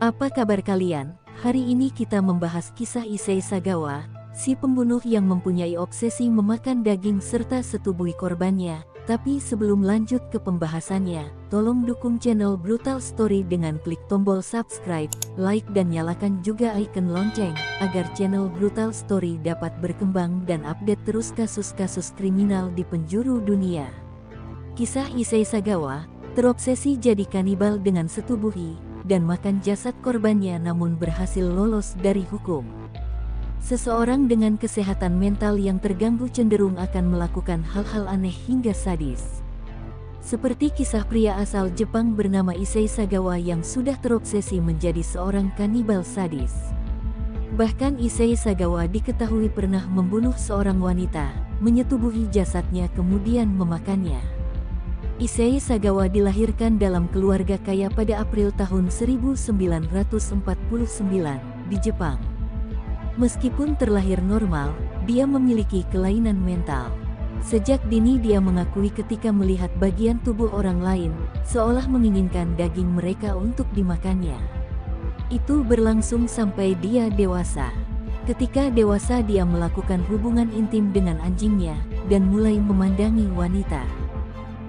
Apa kabar kalian? Hari ini kita membahas kisah Issei Sagawa, si pembunuh yang mempunyai obsesi memakan daging serta setubui korbannya. Tapi sebelum lanjut ke pembahasannya, tolong dukung channel Brutal Story dengan klik tombol subscribe, like dan nyalakan juga icon lonceng, agar channel Brutal Story dapat berkembang dan update terus kasus-kasus kriminal di penjuru dunia. Kisah Issei Sagawa, terobsesi jadi kanibal dengan setubui, dan makan jasad korbannya namun berhasil lolos dari hukum. Seseorang dengan kesehatan mental yang terganggu cenderung akan melakukan hal-hal aneh hingga sadis. Seperti kisah pria asal Jepang bernama Issei Sagawa yang sudah terobsesi menjadi seorang kanibal sadis. Bahkan Issei Sagawa diketahui pernah membunuh seorang wanita, menyetubuhi jasadnya kemudian memakannya. Issei Sagawa dilahirkan dalam keluarga kaya pada April tahun 1949 di Jepang. Meskipun terlahir normal, dia memiliki kelainan mental. Sejak dini dia mengakui ketika melihat bagian tubuh orang lain, seolah menginginkan daging mereka untuk dimakannya. Itu berlangsung sampai dia dewasa. Ketika dewasa dia melakukan hubungan intim dengan anjingnya, dan mulai memandangi wanita.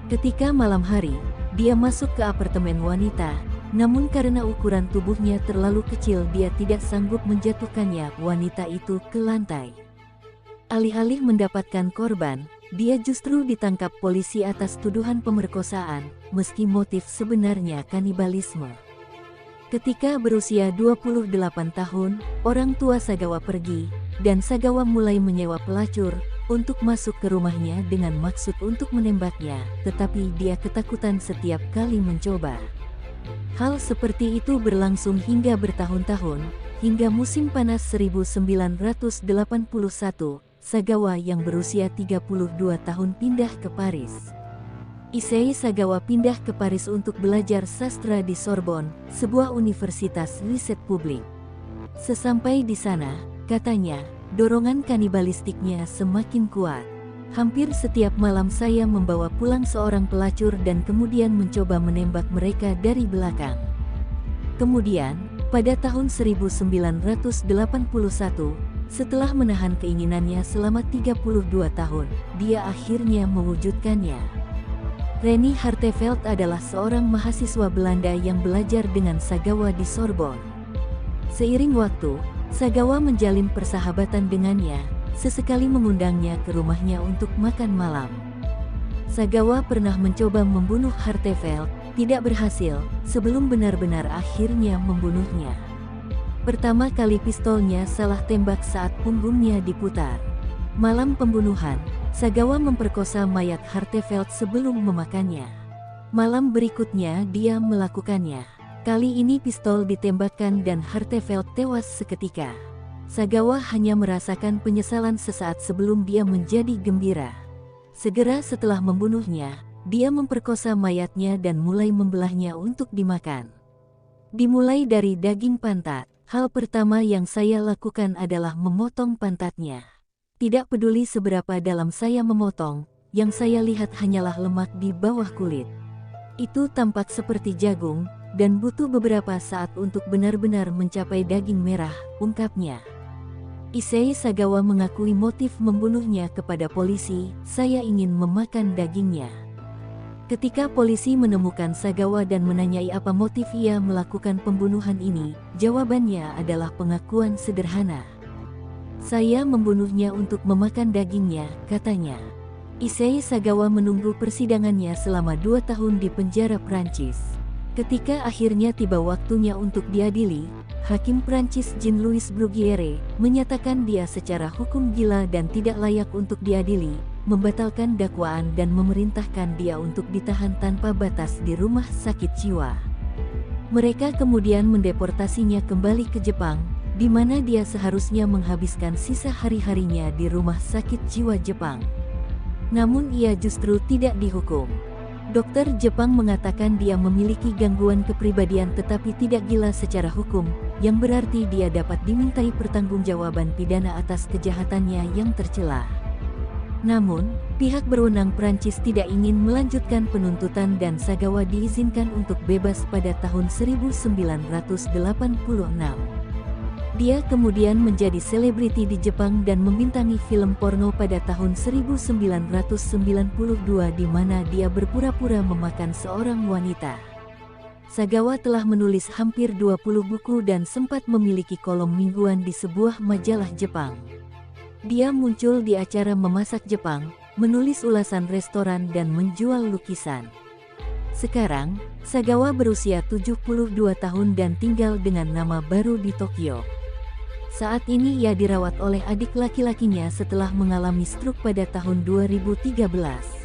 Ketika malam hari, dia masuk ke apartemen wanita. Namun karena ukuran tubuhnya terlalu kecil dia tidak sanggup menjatuhkannya wanita itu ke lantai. Alih-alih mendapatkan korban, dia justru ditangkap polisi atas tuduhan pemerkosaan, meski motif sebenarnya kanibalisme. Ketika berusia 28 tahun, orang tua Sagawa pergi, dan Sagawa mulai menyewa pelacur untuk masuk ke rumahnya dengan maksud untuk menembaknya, tetapi dia ketakutan setiap kali mencoba. Hal seperti itu berlangsung hingga bertahun-tahun, hingga musim panas 1981, Sagawa yang berusia 32 tahun pindah ke Paris. Issei Sagawa pindah ke Paris untuk belajar sastra di Sorbonne, sebuah universitas riset publik. Sesampai di sana, katanya, dorongan kanibalistiknya semakin kuat. Hampir setiap malam saya membawa pulang seorang pelacur dan kemudian mencoba menembak mereka dari belakang. Kemudian, pada tahun 1981, setelah menahan keinginannya selama 32 tahun, dia akhirnya mewujudkannya. Reni Hartevelt adalah seorang mahasiswa Belanda yang belajar dengan Sagawa di Sorbonne. Seiring waktu, Sagawa menjalin persahabatan dengannya, sesekali mengundangnya ke rumahnya untuk makan malam. Sagawa pernah mencoba membunuh Hartevelt, tidak berhasil, sebelum benar-benar akhirnya membunuhnya. Pertama kali pistolnya salah tembak saat punggungnya diputar. Malam pembunuhan, Sagawa memperkosa mayat Hartevelt sebelum memakannya. Malam berikutnya dia melakukannya. Kali ini pistol ditembakkan dan Hartevelt tewas seketika. Sagawa hanya merasakan penyesalan sesaat sebelum dia menjadi gembira. Segera setelah membunuhnya, dia memperkosa mayatnya dan mulai membelahnya untuk dimakan. Dimulai dari daging pantat, hal pertama yang saya lakukan adalah memotong pantatnya. Tidak peduli seberapa dalam saya memotong, yang saya lihat hanyalah lemak di bawah kulit. Itu tampak seperti jagung, dan butuh beberapa saat untuk benar-benar mencapai daging merah, ungkapnya. Issei Sagawa mengakui motif membunuhnya kepada polisi, saya ingin memakan dagingnya. Ketika polisi menemukan Sagawa dan menanyai apa motif ia melakukan pembunuhan ini, jawabannya adalah pengakuan sederhana. Saya membunuhnya untuk memakan dagingnya, katanya. Issei Sagawa menunggu persidangannya selama 2 tahun di penjara Prancis. Ketika akhirnya tiba waktunya untuk diadili, Hakim Prancis Jean-Louis Bruguiere menyatakan dia secara hukum gila dan tidak layak untuk diadili, membatalkan dakwaan dan memerintahkan dia untuk ditahan tanpa batas di rumah sakit jiwa. Mereka kemudian mendeportasinya kembali ke Jepang, di mana dia seharusnya menghabiskan sisa hari-harinya di rumah sakit jiwa Jepang. Namun ia justru tidak dihukum. Dokter Jepang mengatakan dia memiliki gangguan kepribadian tetapi tidak gila secara hukum, yang berarti dia dapat dimintai pertanggungjawaban pidana atas kejahatannya yang tercela. Namun, pihak berwenang Prancis tidak ingin melanjutkan penuntutan dan Sagawa diizinkan untuk bebas pada tahun 1986. Dia kemudian menjadi selebriti di Jepang dan membintangi film porno pada tahun 1992 di mana dia berpura-pura memakan seorang wanita. Sagawa telah menulis hampir 20 buku dan sempat memiliki kolom mingguan di sebuah majalah Jepang. Dia muncul di acara Memasak Jepang, menulis ulasan restoran dan menjual lukisan. Sekarang, Sagawa berusia 72 tahun dan tinggal dengan nama baru di Tokyo. Saat ini ia dirawat oleh adik laki-lakinya setelah mengalami stroke pada tahun 2013.